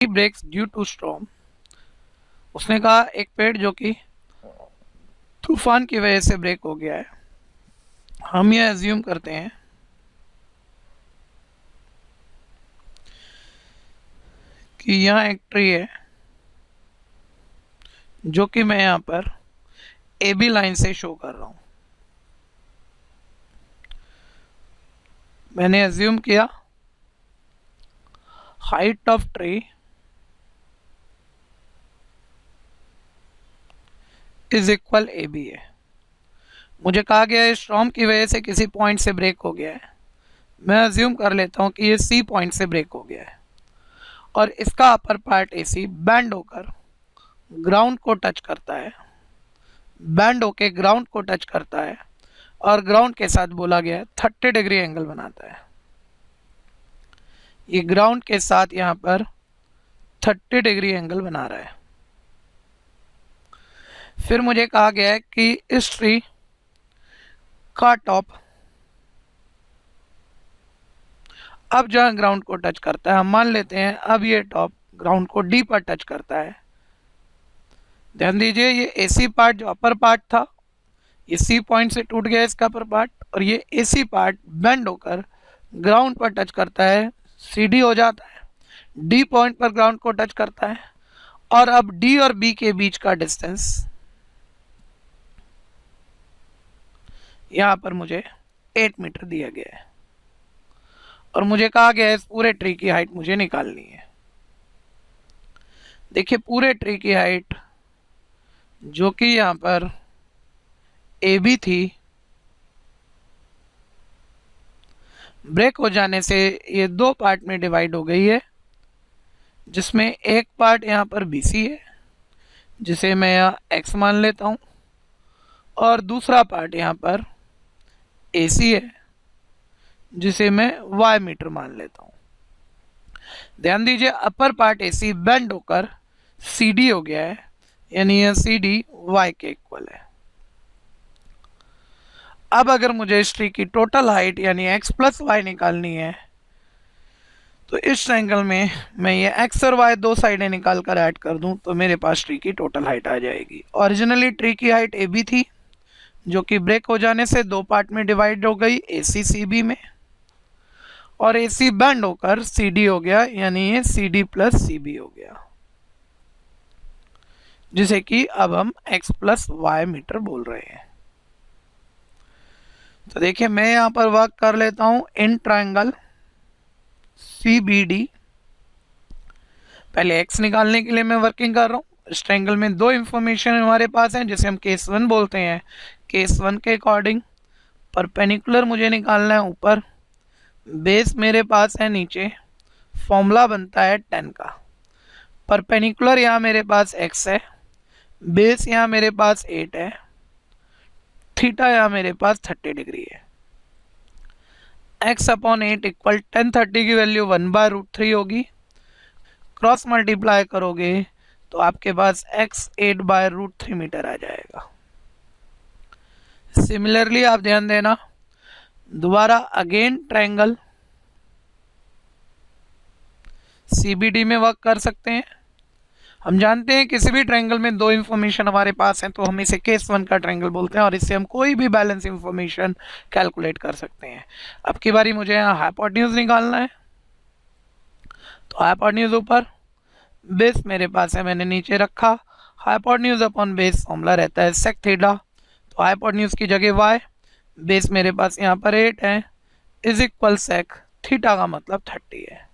Breaks due to storm. उसने कहा एक पेड़ जो कि तूफान की वजह से ब्रेक हो गया है। हम ये एज्यूम करते हैं कि यहाँ एक ट्री है जो कि मैं यहाँ पर ए बी लाइन से शो कर रहा हूँ। मैंने एज्यूम किया height of tree is equal A B है। मुझे कहा गया है स्टॉर्म की वजह से किसी पॉइंट से ब्रेक हो गया है। मैं अज्यूम कर लेता हूँ कि ये सी पॉइंट से ब्रेक हो गया है और इसका upper part A C bend होकर ग्राउंड को टच करता है, बैंड होके ग्राउंड को टच करता है और ग्राउंड के साथ बोला गया है 30 डिग्री एंगल बनाता है। ये ग्राउंड के साथ यहाँ पर 30 डिग्री एंगल बना रहा है। फिर मुझे कहा गया है कि इस ट्री का टॉप अब जहाँ ग्राउंड को टच करता है, हम मान लेते हैं अब ये टॉप ग्राउंड को डी पर टच करता है। ध्यान दीजिए ये एसी पार्ट जो अपर पार्ट था ये सी पॉइंट से टूट गया इसका अपर पार्ट और ये एसी पार्ट बेंड होकर ग्राउंड पर टच करता है, सी डी हो जाता है, डी पॉइंट पर ग्राउंड को टच करता है और अब डी और बी के बीच का डिस्टेंस यहाँ पर मुझे 8 मीटर दिया गया है और मुझे कहा गया है इस पूरे ट्री की हाइट मुझे निकालनी है। देखिए पूरे ट्री की हाइट जो कि यहाँ पर ए बी थी, ब्रेक हो जाने से ये दो पार्ट में डिवाइड हो गई है, जिसमें एक पार्ट यहाँ पर बी सी है जिसे मैं यहाँ एक्स मान लेता हूँ और दूसरा पार्ट यहाँ पर ए सी है जिसे मैं वाई मीटर मान लेता हूँ। ध्यान दीजिए अपर पार्ट ए सी बेंड होकर सी डी हो गया है, यानी यह सी डी वाई के इक्वल है। अब अगर मुझे इस ट्री की टोटल हाइट यानी x प्लस वाई निकालनी है तो इस ट्रायंगल में मैं ये x और y दो साइडें निकाल कर ऐड कर दूं तो मेरे पास ट्री की टोटल हाइट आ जाएगी। ओरिजिनली ट्री की हाइट ए बी थी जो कि ब्रेक हो जाने से दो पार्ट में डिवाइड हो गई ए सी सी बी में और ए सी बैंड होकर सी डी हो गया, यानी ये C D plus C B हो गया, जिसे कि अब हम x प्लस वाई मीटर बोल रहे हैं। तो देखिए मैं यहाँ पर वर्क कर लेता हूँ in triangle C B D. पहले x निकालने के लिए मैं वर्किंग कर रहा हूँ। इस ट्रायंगल में दो इंफॉर्मेशन हमारे पास हैं जिसे हम केस 1 बोलते हैं। केस 1 के अकॉर्डिंग परपेंडिकुलर मुझे निकालना है ऊपर, बेस मेरे पास है नीचे, फॉर्मूला बनता है 10 का। परपेंडिकुलर यहाँ मेरे पास x है, बेस यहाँ मेरे पास 8 है, थीटा यहाँ मेरे पास 30 डिग्री है। x अपॉन 8 इक्वल 10/30 की वैल्यू 1/√3 होगी। क्रॉस मल्टीप्लाई करोगे तो आपके पास x 8/√3 मीटर आ जाएगा। सिमिलरली आप ध्यान देना, दोबारा अगेन ट्रायंगल CBD में वर्क कर सकते हैं। हम जानते हैं किसी भी ट्रायंगल में दो इंफॉर्मेशन हमारे पास हैं तो हम इसे केस 1 का ट्रायंगल बोलते हैं और इससे हम कोई भी बैलेंस इंफॉर्मेशन कैलकुलेट कर सकते हैं। अब की बारी मुझे यहाँ हाइपोटेन्यूज निकालना है तो हाइपोटेन्यूज ऊपर, बेस मेरे पास है मैंने नीचे रखा। हाइपोटेन्यूज अपॉन बेस फॉर्मूला रहता है सेक थीटा, तो हाइपोटेन्यूज की जगह वाई, बेस मेरे पास यहाँ पर 8 है, इज इक्वल सेक थीटा का मतलब 30 है,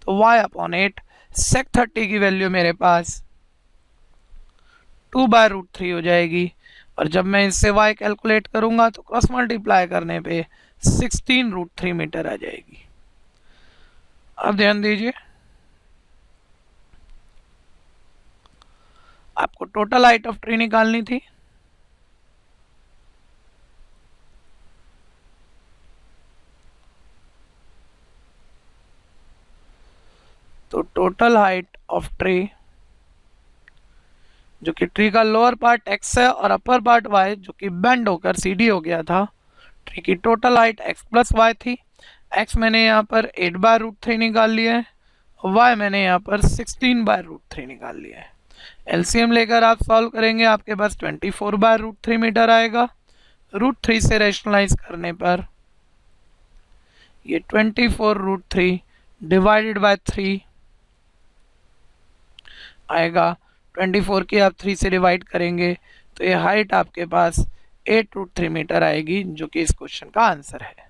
तो वाई अपॉन 8 सेक 30 की वैल्यू मेरे पास 2/√3 हो जाएगी और जब मैं इससे y कैलकुलेट करूंगा तो क्रॉस मल्टीप्लाई करने पे 16√3 मीटर आ जाएगी। अब ध्यान दीजिए आपको टोटल हाइट ऑफ ट्री निकालनी थी, तो टोटल हाइट ऑफ ट्री जो कि ट्री का लोअर पार्ट x है और अपर पार्ट y जो कि बेंड होकर CD हो गया था, ट्री की total height x plus y थी। x मैंने यहाँ पर 8/√3 निकाल लिया है y मैंने यहाँ पर 16/√3 निकाल लिया है। एलसीएम लेकर आप सॉल्व करेंगे, आपके पास 24/√3 मीटर आएगा। √3 से रैशनलाइज करने पर ये 24√3 डिवाइडेड बाय 3 आएगा। 24 की आप 3 से डिवाइड करेंगे तो ये हाइट आपके पास 8√3 मीटर आएगी, जो कि इस क्वेश्चन का आंसर है।